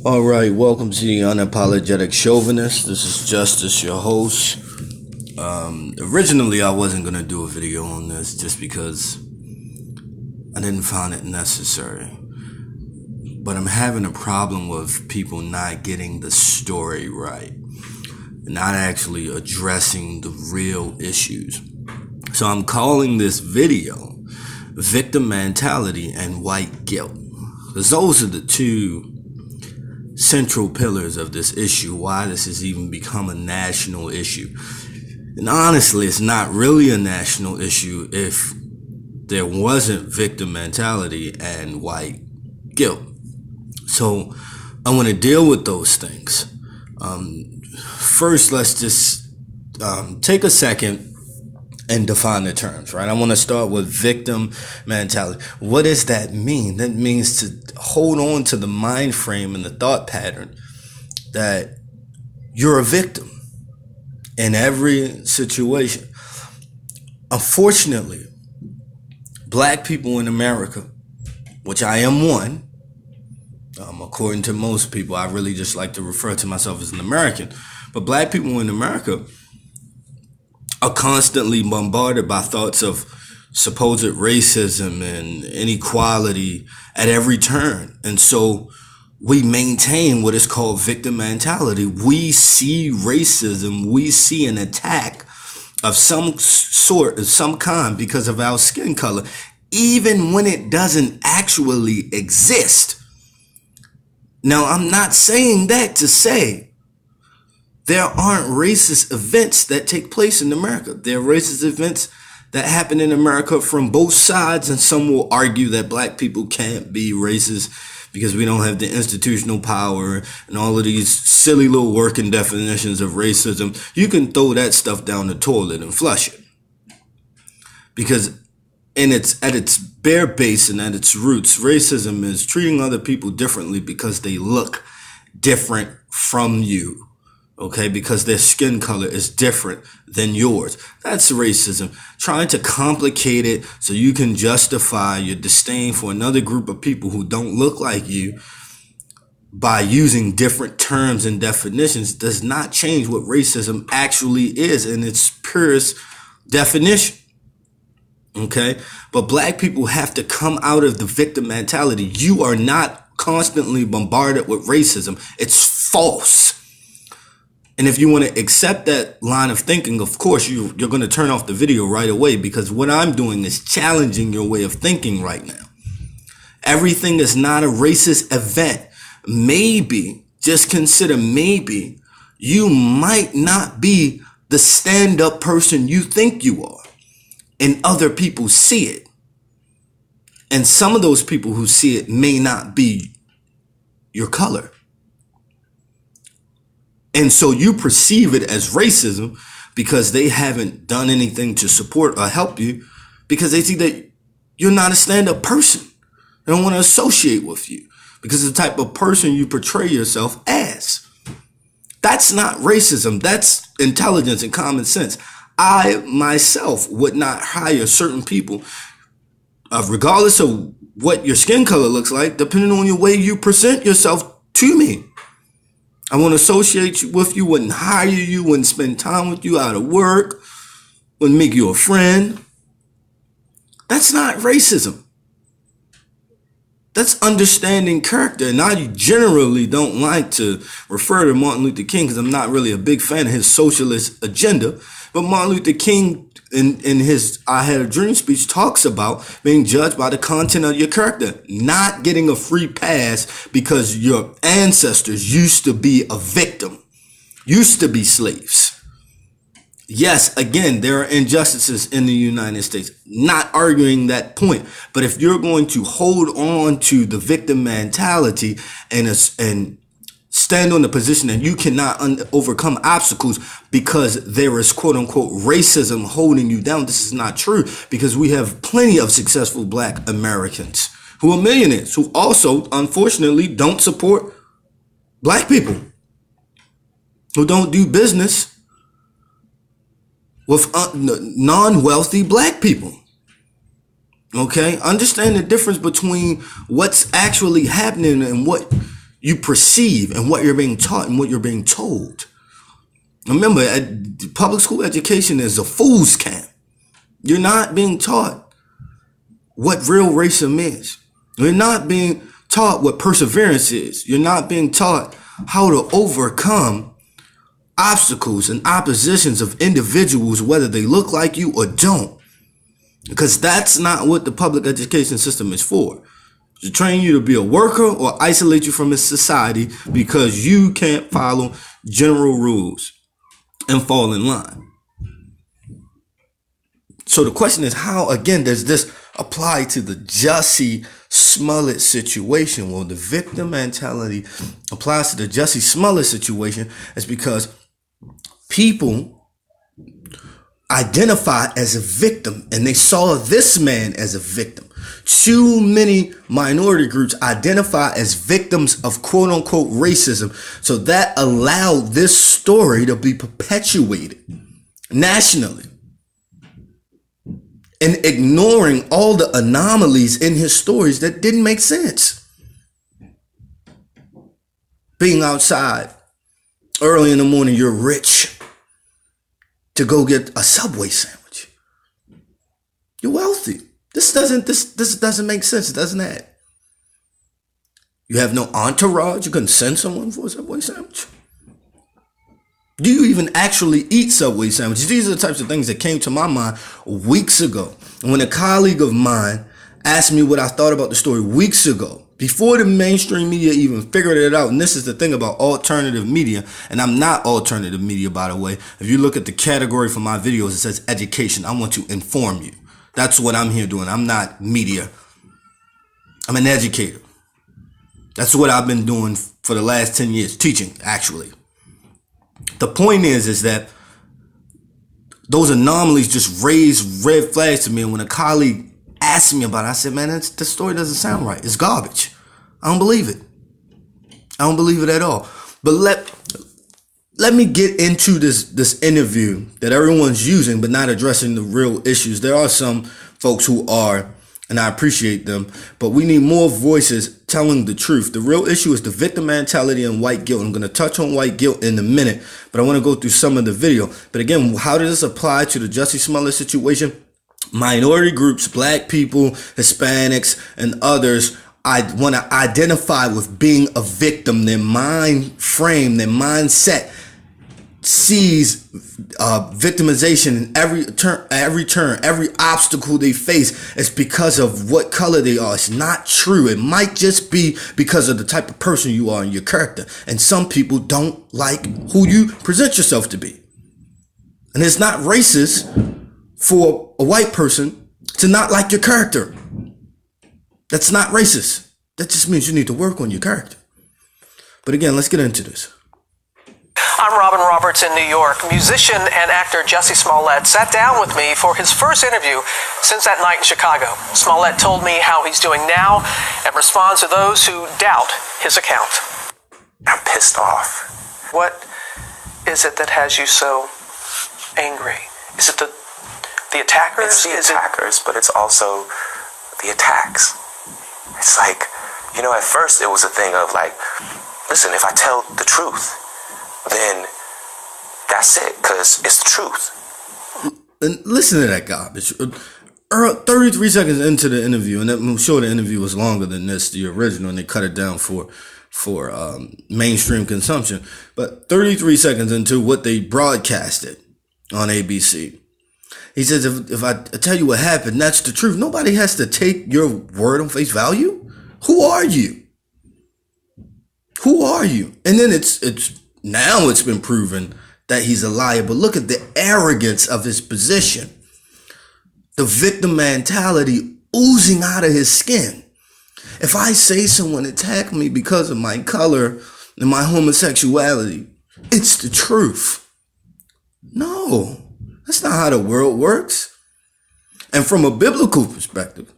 All right, welcome to the Unapologetic Chauvinist. This is Justice, your host. Originally, I wasn't going to do a video on this just because I didn't find it necessary. But I'm having a problem with people not getting the story right, not actually addressing the real issues. So I'm calling this video Victim Mentality and White Guilt, because those are the two central pillars of this issue, why this has even become a national issue. And honestly, it's not really a national issue if there wasn't victim mentality and white guilt. So I want to deal with those things. First, let's just take a second and define the terms, right? I want to start with victim mentality. What does that mean? That means to hold on to the mind frame and the thought pattern that you're a victim in every situation. Unfortunately, black people in America, which I am one, according to most people, I really just like to refer to myself as an American, but black people in America are constantly bombarded by thoughts of supposed racism and inequality at every turn. And so we maintain what is called victim mentality. We see racism, we see an attack of some sort, of some kind, because of our skin color, even when it doesn't actually exist. Now, I'm not saying that to say there aren't racist events that take place in America. There are racist events that happen in America from both sides, and some will argue that black people can't be racist because we don't have the institutional power and all of these silly little working definitions of racism. You can throw that stuff down the toilet and flush it. Because at its bare base and at its roots, racism is treating other people differently because they look different from you. Okay, because their skin color is different than yours. That's racism. Trying to complicate it so you can justify your disdain for another group of people who don't look like you by using different terms and definitions does not change what racism actually is in its purest definition. Okay, but black people have to come out of the victim mentality. You are not constantly bombarded with racism. It's false. And if you want to accept that line of thinking, of course, you're going to turn off the video right away, because what I'm doing is challenging your way of thinking right now. Everything is not a racist event. Maybe, just consider maybe, you might not be the stand-up person you think you are, and other people see it. And some of those people who see it may not be your color. And so you perceive it as racism because they haven't done anything to support or help you, because they see that you're not a stand-up person. They don't want to associate with you because of the type of person you portray yourself as. That's not racism. That's intelligence and common sense. I myself would not hire certain people, regardless of what your skin color looks like, depending on your way you present yourself to me. I wouldn't associate with you, wouldn't hire you, wouldn't spend time with you out of work, wouldn't make you a friend. That's not racism. That's understanding character. And I generally don't like to refer to Martin Luther King because I'm not really a big fan of his socialist agenda. But Martin Luther King, in his I Had a Dream speech, talks about being judged by the content of your character, not getting a free pass because your ancestors used to be a victim, used to be slaves. Yes, again, there are injustices in the United States, not arguing that point. But if you're going to hold on to the victim mentality and stand on the position that you cannot overcome obstacles because there is quote unquote racism holding you down, this is not true, because we have plenty of successful black Americans who are millionaires who also unfortunately don't support black people, who don't do business with non-wealthy black people. Okay, understand the difference between what's actually happening and what you perceive and what you're being taught and what you're being told. Remember, public school education is a fool's camp. You're not being taught what real racism is. You're not being taught what perseverance is. You're not being taught how to overcome obstacles and oppositions of individuals, whether they look like you or don't. Because that's not what the public education system is for. To train you to be a worker or isolate you from this society because you can't follow general rules and fall in line. So the question is, how, again, does this apply to the Jussie Smollett situation? Well, the victim mentality applies to the Jussie Smollett situation is because people identify as a victim and they saw this man as a victim. Too many minority groups identify as victims of quote unquote racism. So that allowed this story to be perpetuated nationally, and ignoring all the anomalies in his stories that didn't make sense. Being outside early in the morning, you're rich, to go get a Subway sandwich. You're wealthy. This doesn't make sense. It doesn't add. You have no entourage. You couldn't send someone for a Subway sandwich. Do you even actually eat Subway sandwiches? These are the types of things that came to my mind weeks ago. And when a colleague of mine asked me what I thought about the story weeks ago, before the mainstream media even figured it out, and this is the thing about alternative media, and I'm not alternative media, by the way. If you look at the category for my videos, it says education. I want to inform you. That's what I'm here doing. I'm not media. I'm an educator. That's what I've been doing for the last 10 years, teaching, actually. The point is that those anomalies just raised red flags to me. And when a colleague asked me about it, I said, man, the story doesn't sound right. It's garbage. I don't believe it. I don't believe it at all. But let me get into this interview that everyone's using but not addressing the real issues. There are some folks who are, and I appreciate them, but we need more voices telling the truth. The real issue is the victim mentality and white guilt. I'm going to touch on white guilt in a minute, but I want to go through some of the video. But again, how does this apply to the Jussie Smollett situation? Minority groups, black people, Hispanics, and others, I want to identify with being a victim. Their mind frame, their mindset sees victimization in every turn, every obstacle they face. It's because of what color they are. It's not true. It might just be because of the type of person you are and your character. And some people don't like who you present yourself to be. And it's not racist for a white person to not like your character. That's not racist. That just means you need to work on your character. But again, let's get into this. I'm Robin Roberts in New York. Musician and actor Jussie Smollet sat down with me for his first interview since that night in Chicago. Smollet told me how he's doing now and responds to those who doubt his account. I'm pissed off. What is it that has you so angry? Is it the attackers? It's the attackers, but it's also the attacks. It's like, at first it was a thing of like, listen, if I tell the truth, then that's it, because it's the truth. And listen to that garbage. 33 seconds into the interview, and I'm sure the interview was longer than this, the original, and they cut it down for mainstream consumption. But 33 seconds into what they broadcasted on ABC, he says, if I tell you what happened, that's the truth. Nobody has to take your word on face value. Who are you? Who are you? And then now it's been proven that he's a liar. But look at the arrogance of his position. The victim mentality oozing out of his skin. If I say someone attacked me because of my color and my homosexuality, it's the truth. No, that's not how the world works. And from a biblical perspective,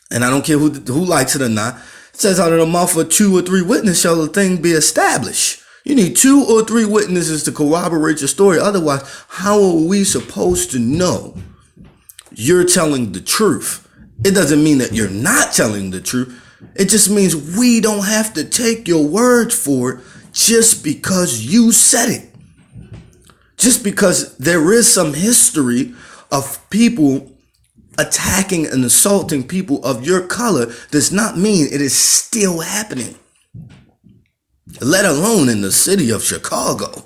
and I don't care who likes it or not, it says out of the mouth of 2 or 3 witnesses shall the thing be established. You need 2 or 3 witnesses to corroborate your story. Otherwise, how are we supposed to know you're telling the truth? It doesn't mean that you're not telling the truth. It just means we don't have to take your word for it just because you said it. Just because there is some history of people attacking and assaulting people of your color does not mean it is still happening. Let alone in the city of Chicago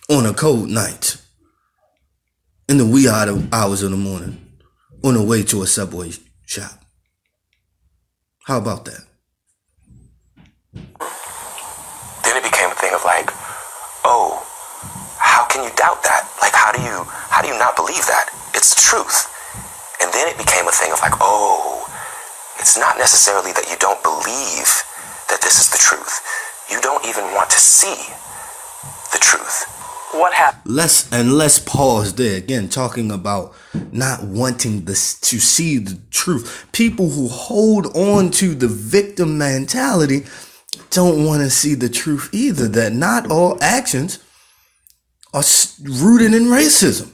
on a cold night in the wee hours of the morning on the way to a Subway shop. How about that? Then it became a thing of like, oh, how can you doubt that? Like, how do you not believe that? It's the truth. And then it became a thing of like, oh, it's not necessarily that you don't believe that this is the truth. You don't even want to see the truth. What happened? Let's pause there again, talking about not wanting this to see the truth. People who hold on to the victim mentality don't want to see the truth either, that not all actions are rooted in racism.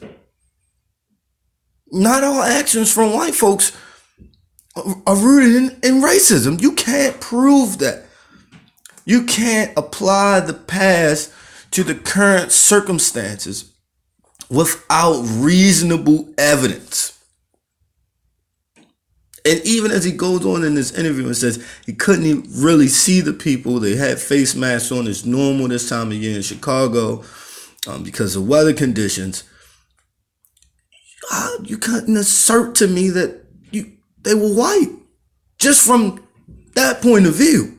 Not all actions from white folks are rooted in racism. You can't prove that. You can't apply the past to the current circumstances without reasonable evidence. And even as he goes on in this interview and says he couldn't really see the people, they had face masks on, it's normal this time of year in Chicago because of weather conditions. You couldn't assert to me that they were white just from that point of view.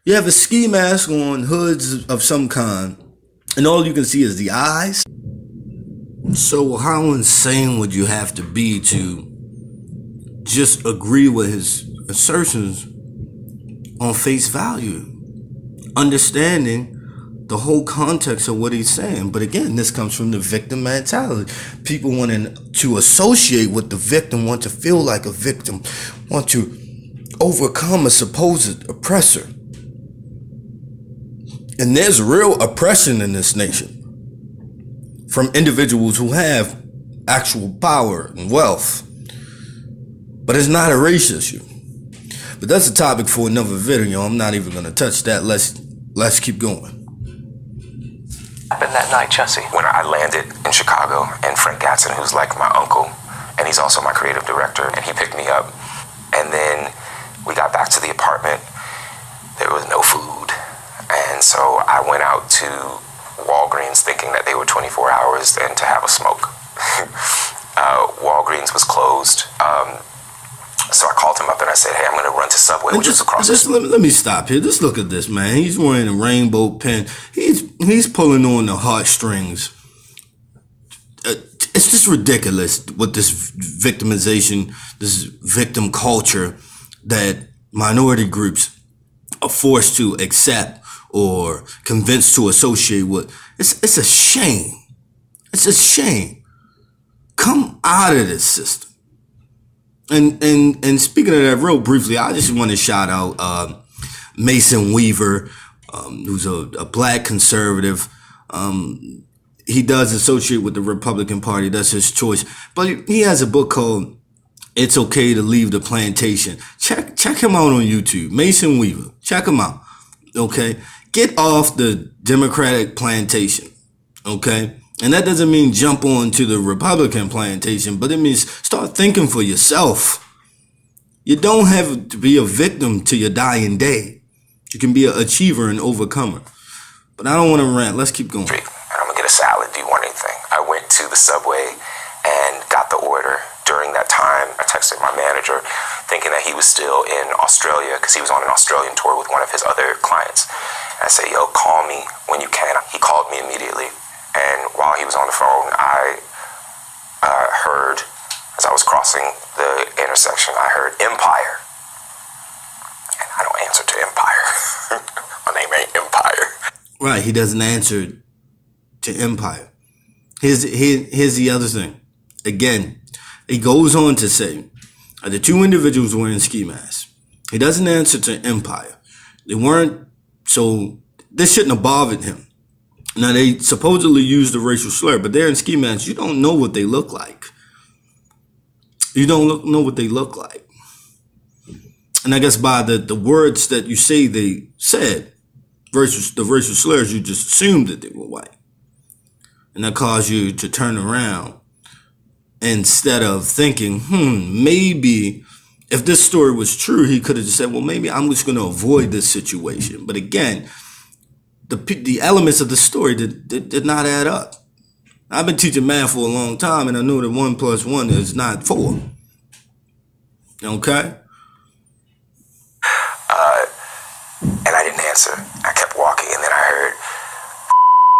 You have a ski mask on, hoods of some kind, and all you can see is the eyes. So how insane would you have to be to just agree with his assertions on face value, understanding the whole context of what he's saying? But again, this comes from the victim mentality. People wanting to associate with the victim, want to feel like a victim, want to overcome a supposed oppressor. And there's real oppression in this nation from individuals who have actual power and wealth. But it's not a race issue. But that's a topic for another video. I'm not even going to touch that. Let's keep going. Happened that night, Jussie? When I landed in Chicago, and Frank Gatson, who's like my uncle, and he's also my creative director, and he picked me up. And then we got back to the apartment. There was no food. And so I went out to Walgreens thinking that they were 24 hours and to have a smoke. Walgreens was closed. So I called him up and I said, hey, I'm going to run to Subway, which is across the street. Let me stop here. Just look at this, man. He's wearing a rainbow pen. He's pulling on the heartstrings. It's just ridiculous with this victimization, this victim culture that minority groups are forced to accept or convinced to associate with. It's a shame. It's a shame. Come out of this system. And speaking of that real briefly, I just want to shout out Mason Weaver, who's a black conservative. He does associate with the Republican Party. That's his choice. But he has a book called It's Okay to Leave the Plantation. Check him out on YouTube. Mason Weaver. Check him out. Okay? Get off the Democratic plantation. Okay? And that doesn't mean jump on to the Republican plantation, but it means start thinking for yourself. You don't have to be a victim to your dying day. You can be an achiever and overcomer. But I don't want to rant. Let's keep going. And I'm going to get a salad. Do you want anything? I went to the Subway and got the order. During that time, I texted my manager thinking that he was still in Australia because he was on an Australian tour with one of his other clients. I said, yo, call me when you can. He called me immediately. And while he was on the phone, I heard, as I was crossing the intersection, I heard Empire. And I don't answer to Empire. My name ain't Empire. Right, he doesn't answer to Empire. Here's the other thing. Again, he goes on to say, the two individuals wearing ski masks. He doesn't answer to Empire. They weren't, so this shouldn't have bothered him. Now, they supposedly used the racial slur, but they're in ski masks. You don't know what they look like. You don't know what they look like. And I guess by the words that you say they said versus the racial slurs, you just assumed that they were white. And that caused you to turn around instead of thinking, maybe if this story was true, he could have just said, well, maybe I'm just going to avoid this situation. But again, the elements of the story did not add up. I've been teaching math for a long time, and I know that 1 + 1 is not 4. Okay? And I didn't answer. I kept walking, and then I heard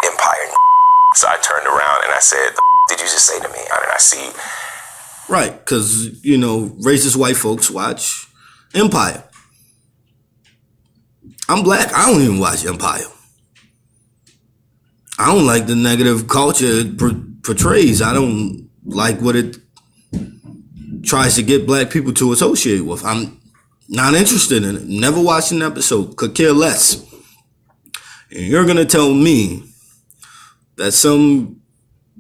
Empire. So I turned around and I said, did you just say to me? How did I see? Right, because, racist white folks watch Empire. I'm black. I don't even watch Empire. I don't like the negative culture it portrays. I don't like what it tries to get black people to associate with. I'm not interested in it. Never watched an episode. Could care less. And you're going to tell me that some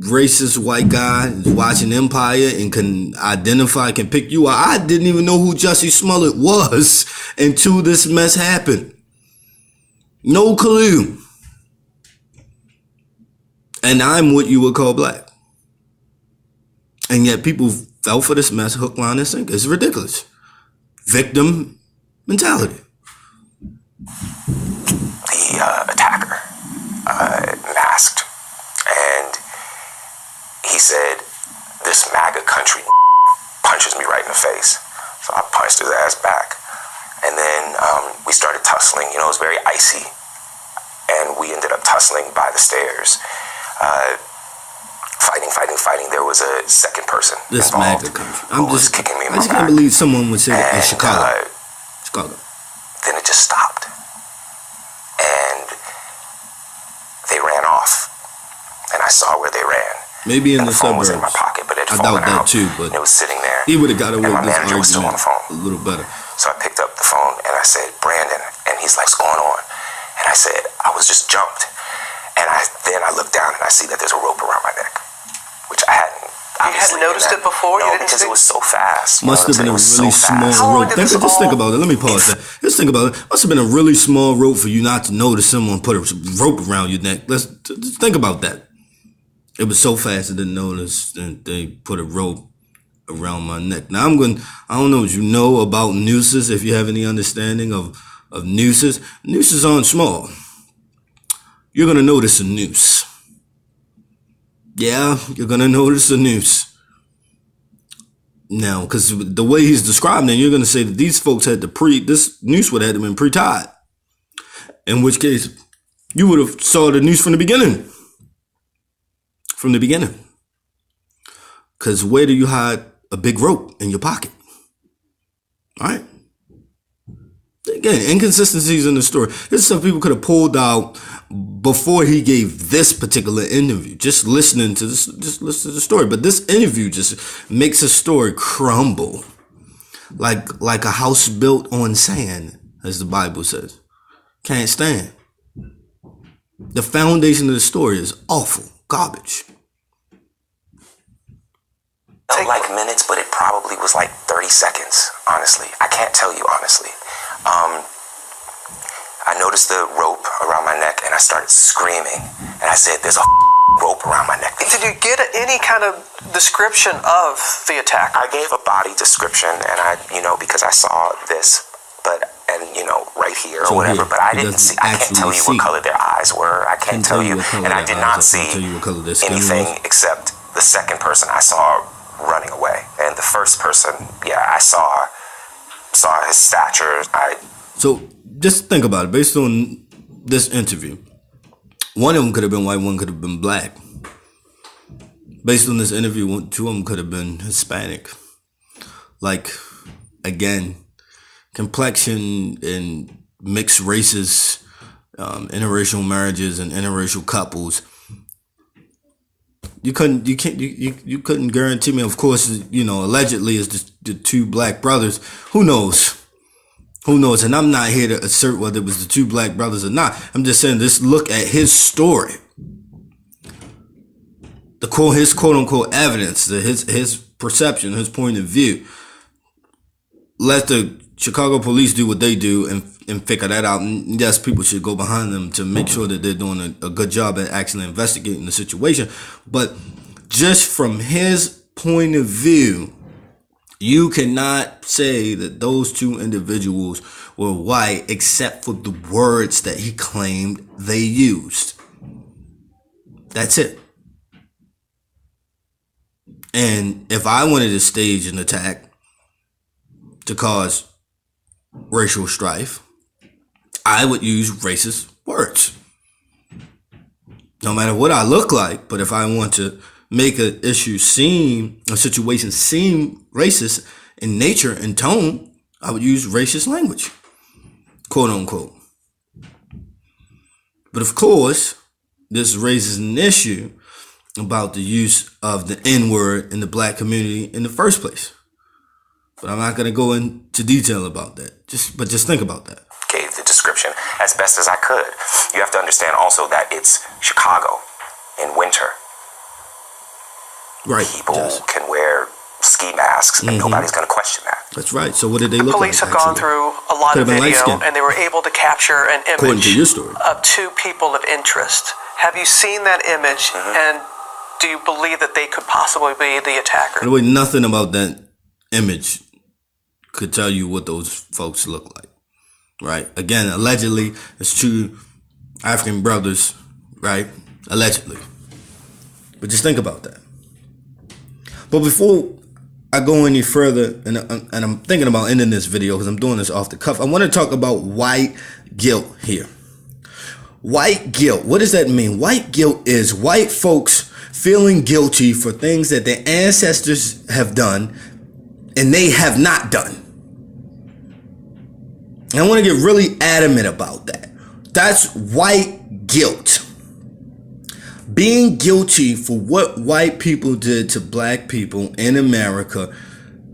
racist white guy is watching Empire and can pick you out. I didn't even know who Jussie Smollet was until this mess happened. No clue. And I'm what you would call black. And yet people fell for this mess, hook, line, and sinker. It's ridiculous. Victim mentality. The attacker, masked, and he said, this MAGA country punches me right in the face. So I punched his ass back. And then we started tussling. It was very icy. And we ended up tussling by the stairs. Fighting. There was a second person this involved MAGA country. who was kicking me in my I just back. can't believe someone would say that in And, Chicago. Then it just stopped. And they ran off. And I saw where they ran. Maybe in and the phone suburbs. was in my pocket, but it had I doubt fallen that out, too, but and it was sitting there. he would have got away and my with this manager was still on the phone. argument a little better. So I picked up the phone and I said, Brandon, and he's like, what's going on? And I said, I was just jumped. And then I looked down and I see that there's a rope around my neck, which I hadn't. You hadn't noticed it before? No, You didn't because see? it was so fast. Must have been a really small rope. Just think about it. Let me pause that. Just think about it. Must have been a really small rope for you not to notice someone put a rope around your neck. Let's just think about that. It was so fast I didn't notice that they put a rope around my neck. Now I don't know what you know about nooses, if you have any understanding of nooses. Nooses aren't small. You're going to notice a noose. Yeah, you're going to notice a noose. Now, because the way he's describing it, you're going to say that these folks had this noose would have been pre-tied. In which case, you would have saw the noose from the beginning. From the beginning. Because where do you hide a big rope in your pocket? All right. Again, inconsistencies in the story. This is stuff people could have pulled out before he gave this particular interview. Just listening to this, just listen to the story. But this interview just makes a story crumble. Like a house built on sand, as the Bible says. Can't stand. The foundation of the story is awful. Garbage. Felt like minutes, but it probably was like 30 seconds, honestly. I can't tell you honestly. I noticed the rope around my neck and I started screaming. And I said, there's a rope around my neck. Did you get any kind of description of the attack? I gave a body description and because I saw this, right here or whatever, but I didn't see, I can't tell you what color their eyes were. I can't tell you, and I did not see anything except the second person I saw running away. And the first person, I saw his stature. So just think about it. Based on this interview, one of them could have been white, one could have been black. Based on this interview, two of them could have been Hispanic. Again, complexion and mixed races, interracial marriages and interracial couples. You couldn't guarantee me. Of course, allegedly it's the two black brothers. Who knows? And I'm not here to assert whether it was the two black brothers or not. I'm just saying, just look at his story. His quote unquote evidence, his perception, his point of view. Let the Chicago police do what they do and figure that out. And yes, people should go behind them to make sure that they're doing a good job at actually investigating the situation. But just from his point of view, you cannot say that those two individuals were white except for the words that he claimed they used. That's it. And if I wanted to stage an attack to cause racial strife, I would use racist words. No matter what I look like, but if I want to make a situation seem racist in nature and tone, I would use racist language, quote unquote. But of course, this raises an issue about the use of the N-word in the black community in the first place. But I'm not going to go into detail about that. Just think about that. Gave the description as best as I could. You have to understand also that it's Chicago in winter. Right. People can wear ski masks and nobody's going to question that. That's right. So what did they look like? Police have gone through a lot of video and they were able to capture an image to your story, of two people of interest. Have you seen that image and do you believe that they could possibly be the attacker? By the way, nothing about that image could tell you what those folks look like. Right? Again, allegedly, it's two African brothers, right? Allegedly. But just think about that. But before I go any further, and I'm thinking about ending this video because I'm doing this off the cuff, I want to talk about white guilt here. White guilt. What does that mean? White guilt is white folks feeling guilty for things that their ancestors have done and they have not done. And I want to get really adamant about that. That's white guilt. Being guilty for what white people did to black people in America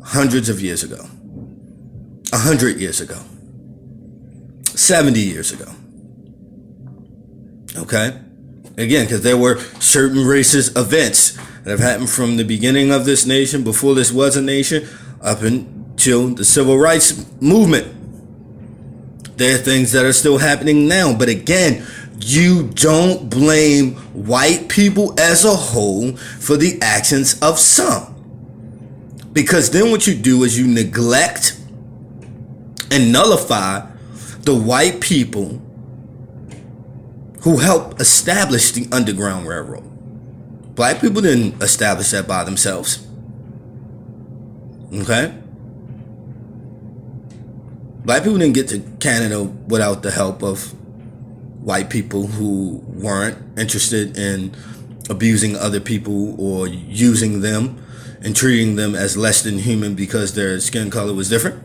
hundreds of years ago, 100 years ago, 70 years ago. Okay? Again, because there were certain racist events that have happened from the beginning of this nation, before this was a nation, up until the civil rights movement. There are things that are still happening now. But again, you don't blame white people as a whole for the actions of some. Because then what you do is you neglect and nullify the white people who helped establish the Underground Railroad. Black people didn't establish that by themselves. Okay? Black people didn't get to Canada without the help of white people who weren't interested in abusing other people or using them and treating them as less than human because their skin color was different.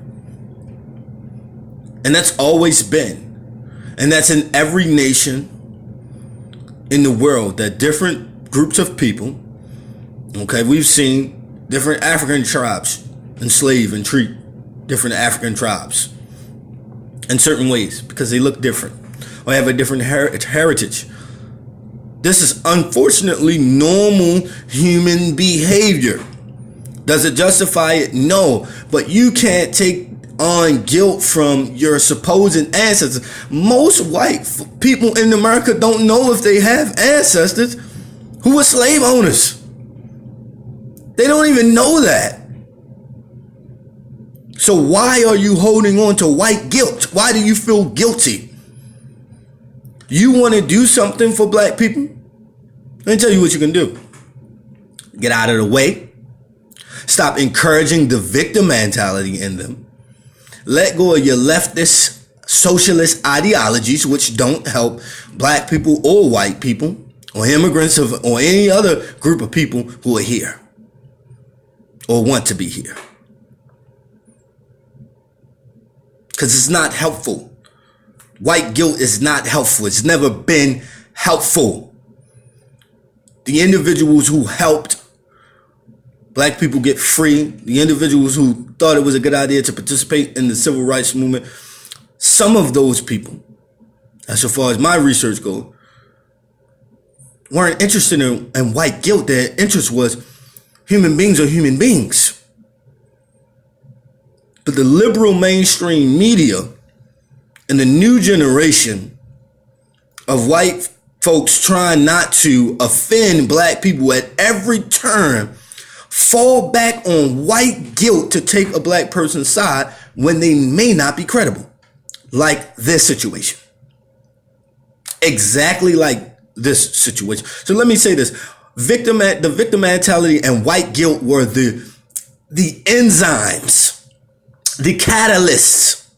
And that's always been. And that's in every nation in the world, that different groups of people, okay, we've seen different African tribes enslave and treat different African tribes in certain ways because they look different or have a different heritage. This is unfortunately normal human behavior. Does it justify it? No. But you can't take on guilt from your supposed ancestors. Most white people in America don't know if they have ancestors who were slave owners. They don't even know that. So why are you holding on to white guilt? Why do you feel guilty? You want to do something for black people? Let me tell you what you can do. Get out of the way. Stop encouraging the victim mentality in them. Let go of your leftist socialist ideologies, which don't help black people or white people or immigrants or any other group of people who are here or want to be here. Because it's not helpful. White guilt is not helpful. It's never been helpful. The individuals who helped black people get free, the individuals who thought it was a good idea to participate in the civil rights movement, some of those people, as far as my research goes, weren't interested in white guilt. Their interest was human beings are human beings. But the liberal mainstream media and the new generation of white folks trying not to offend black people at every turn fall back on white guilt to take a black person's side when they may not be credible. Like this situation. Exactly like this situation. So let me say this. The victim mentality and white guilt were the enzymes, the catalysts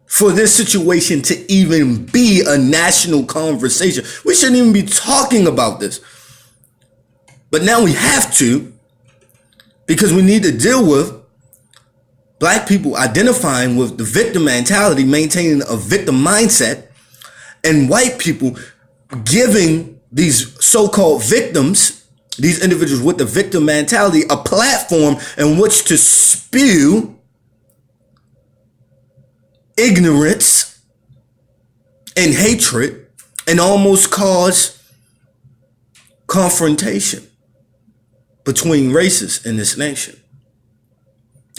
for this situation to even be a national conversation. We shouldn't even be talking about this. But now we have to, because we need to deal with black people identifying with the victim mentality, maintaining a victim mindset, and white people giving these so-called victims, these individuals with the victim mentality, a platform in which to spew ignorance and hatred and almost cause confrontation between races in this nation.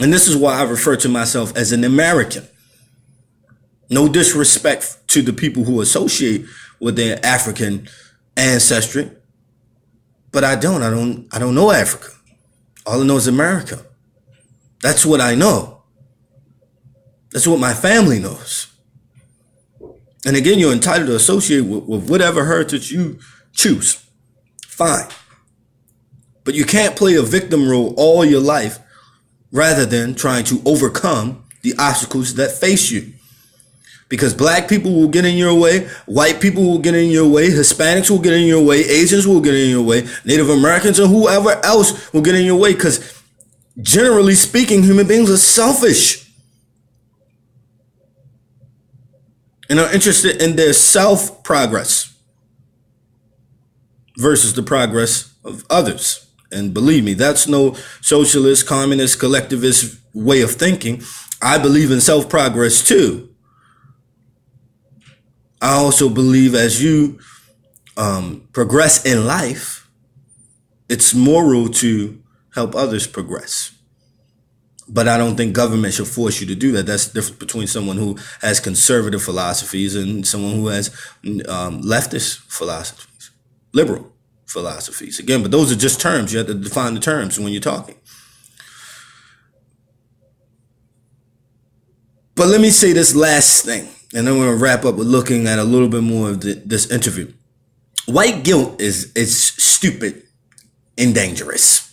And this is why I refer to myself as an American. No disrespect to the people who associate with their African ancestry, but I don't know Africa. All I know is America. That's what I know. That's what my family knows. And again, you're entitled to associate with whatever heritage you choose. Fine. But you can't play a victim role all your life rather than trying to overcome the obstacles that face you. Because black people will get in your way, white people will get in your way, Hispanics will get in your way, Asians will get in your way, Native Americans and whoever else will get in your way. Because generally speaking, human beings are selfish and are interested in their self-progress versus the progress of others. And believe me, that's no socialist, communist, collectivist way of thinking. I believe in self-progress too. I also believe as you progress in life, it's moral to help others progress. But I don't think government should force you to do that. That's the difference between someone who has conservative philosophies and someone who has leftist philosophies, liberal philosophies. Again, but those are just terms. You have to define the terms when you're talking. But let me say this last thing, and then we're going to wrap up with looking at a little bit more of this interview. White guilt is stupid and dangerous.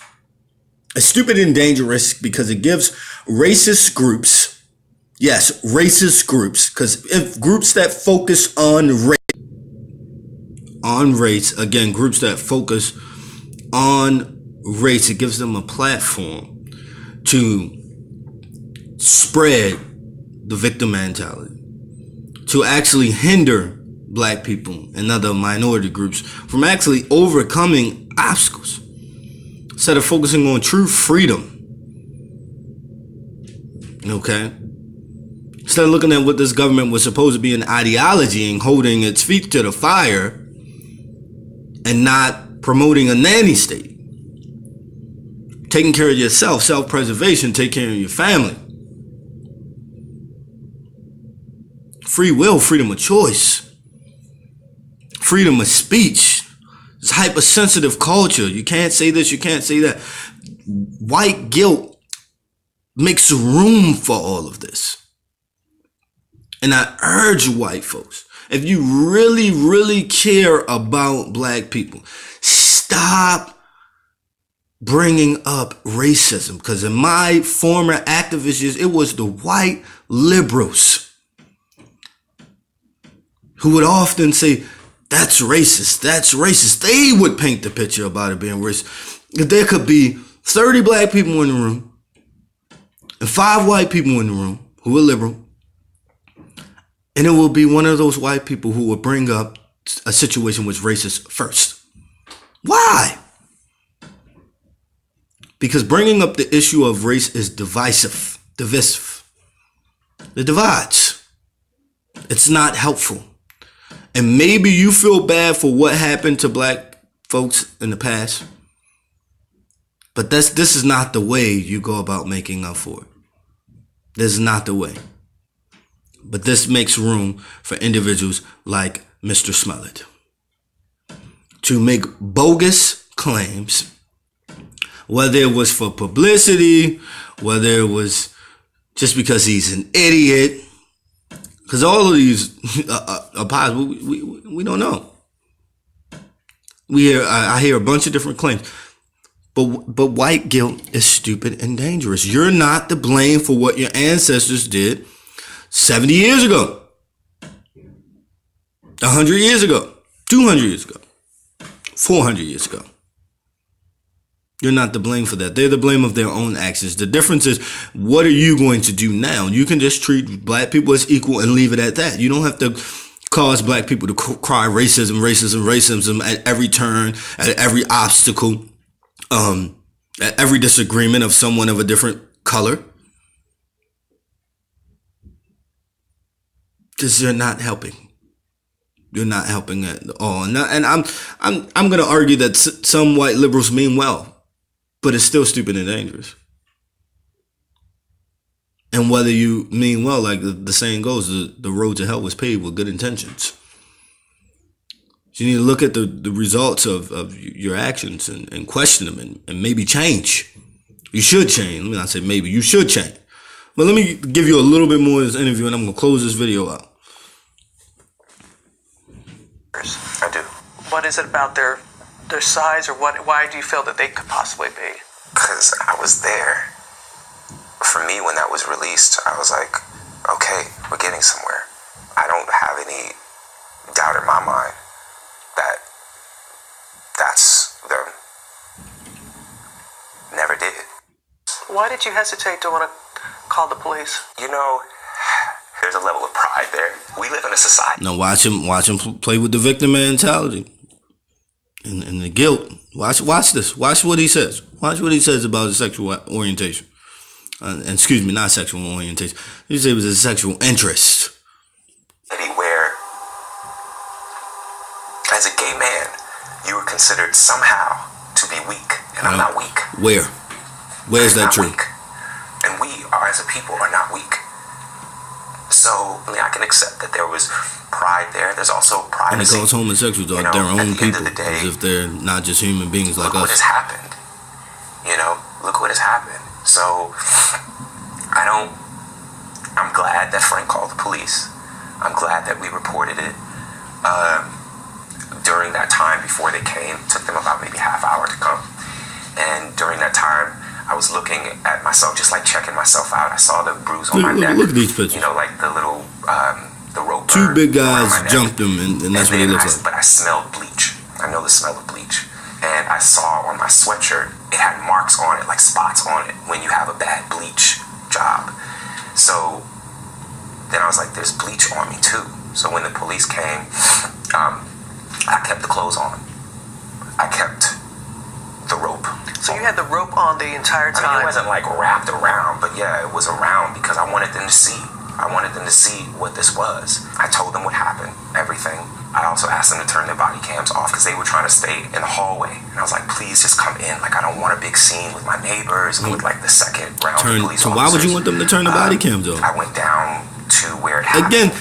It's stupid and dangerous because it gives racist groups, yes, racist groups, because if groups that focus on race, again, groups that focus on race, it gives them a platform to spread the victim mentality, to actually hinder black people and other minority groups from actually overcoming obstacles instead of focusing on true freedom. Okay? Instead of looking at what this government was supposed to be an ideology and holding its feet to the fire and not promoting a nanny state. Taking care of yourself, self-preservation, take care of your family. Free will, freedom of choice, freedom of speech. It's hypersensitive culture. You can't say this, you can't say that. White guilt makes room for all of this. And I urge white folks, if you really, really care about black people, stop bringing up racism. Because in my former activist years, it was the white liberals who would often say, that's racist, that's racist. They would paint the picture about it being racist. If there could be 30 black people in the room and 5 white people in the room who are liberal, and it will be one of those white people who will bring up a situation which is racist first. Why? Because bringing up the issue of race is divisive. It divides. It's not helpful. And maybe you feel bad for what happened to black folks in the past. But this is not the way you go about making up for it. This is not the way. But this makes room for individuals like Mr. Smollet to make bogus claims, whether it was for publicity, whether it was just because he's an idiot, because all of these are possible. We don't know. I hear a bunch of different claims, but white guilt is stupid and dangerous. You're not to blame for what your ancestors did 70 years ago, 100 years ago, 200 years ago, 400 years ago. You're not to blame for that. They're the blame of their own actions. The difference is, what are you going to do now? You can just treat black people as equal and leave it at that. You don't have to cause black people to cry racism, racism, racism at every turn, at every obstacle, at every disagreement of someone of a different color. Because you're not helping. You're not helping at all. And I'm going to argue that some white liberals mean well, but it's still stupid and dangerous. And whether you mean well, like the saying goes, the road to hell was paved with good intentions. So you need to look at the results of your actions and question them and maybe change. You should change. Let me not say maybe. You should change. But let me give you a little bit more of this interview, and I'm going to close this video out. I do. What is it about their size, or why do you feel that they could possibly be? Because I was there. For me, when that was released, I was like, okay, we're getting somewhere. I don't have any doubt in my mind that that's them. Never did. Why did you hesitate to want to call the police? You know, there's a level of pride there. We live in a society. Now watch him play with the victim mentality and the guilt. Watch this. Watch what he says. Watch what he says about his sexual orientation. Excuse me, not sexual orientation. He said it was his sexual interest. Where, as a gay man, you were considered somehow to be weak, and I'm not weak. Where's that true? Weak. And we are, as a people, are not weak. So, I mean, I can accept that there was pride there. There's also privacy. And it calls homosexuals are their own people, as if they're not just human beings like us. Look what has happened. You know, look what has happened. So, I'm glad that Frank called the police. I'm glad that we reported it. During that time before they came, it took them about maybe half hour to come. And during that time, I was looking at myself, just like checking myself out. I saw the bruise on my neck. Look at these pictures. You know, like the little, the rope. Two big guys jumped him, and that's what he looks like. But I smelled bleach. I know the smell of bleach. And I saw on my sweatshirt, it had marks on it, like spots on it, when you have a bad bleach job. So then I was like, there's bleach on me too. So when the police came, I kept the clothes on. I kept the rope. So you had the rope on the entire time? I mean, it wasn't like wrapped around, but yeah, it was around because I wanted them to see. I wanted them to see what this was. I told them what happened, everything. I also asked them to turn their body cams off because they were trying to stay in the hallway. And I was like, please just come in. Like, I don't want a big scene with my neighbors and with like the second round of police officers. Why would you want them to turn the body cams off? I went down to where it happened. Again,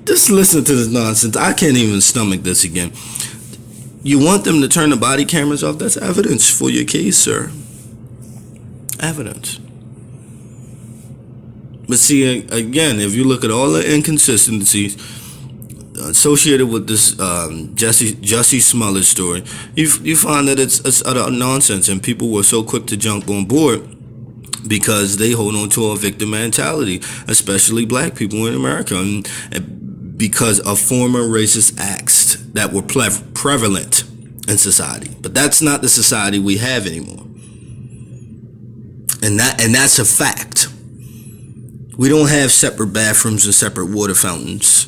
just listen to this nonsense. I can't even stomach this again. You want them to turn the body cameras off? That's evidence for your case, sir. Evidence. But see, again, if you look at all the inconsistencies associated with this Jussie Smollet story, you find that it's utter nonsense, and people were so quick to jump on board because they hold on to a victim mentality, especially black people in America, and because of former racist acts that were prevalent in society. But that's not the society we have anymore, and that's a fact. We don't have separate bathrooms and separate water fountains,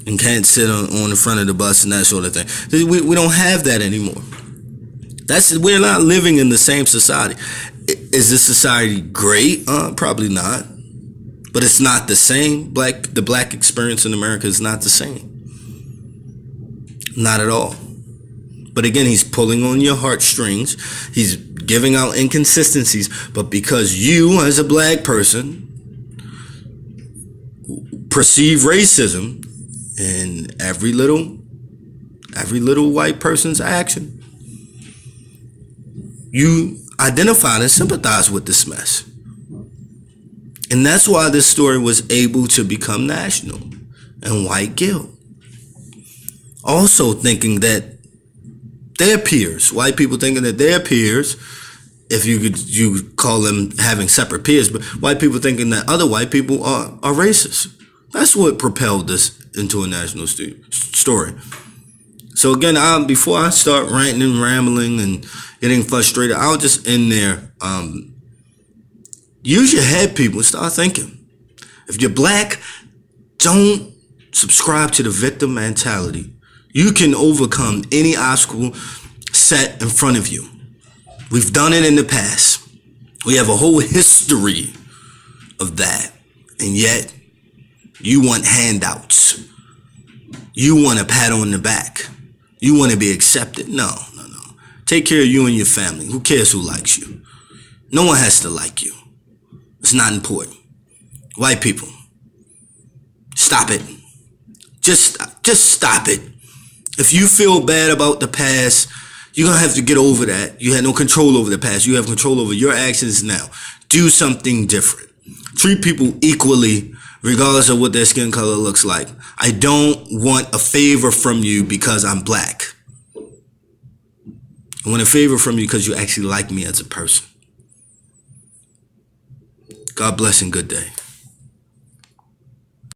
and can't sit on the front of the bus and that sort of thing. We don't have that anymore. We're not living in the same society. Is this society great? Probably not. But it's not the same. The black experience in America is not the same. Not at all. But again, he's pulling on your heartstrings. He's giving out inconsistencies, but because you as a black person perceive racism in every little white person's action, you identify and sympathize with this mess. And that's why this story was able to become national and white guilt. Also thinking that their peers, white people thinking that their peers, if you call them having separate peers, but white people thinking that other white people are racist. That's what propelled this into a national story. So again, before I start ranting and rambling and getting frustrated, I'll just end there. Use your head, people. Start thinking. If you're black, don't subscribe to the victim mentality. You can overcome any obstacle set in front of you. We've done it in the past. We have a whole history of that. And yet, you want handouts. You want a pat on the back. You want to be accepted. No. Take care of you and your family. Who cares who likes you? No one has to like you. It's not important. White people, stop it. Just stop it. If you feel bad about the past, you're going to have to get over that. You had no control over the past. You have control over your actions now. Do something different. Treat people equally, regardless of what their skin color looks like. I don't want a favor from you because I'm black. I want a favor from you because you actually like me as a person. God bless and good day.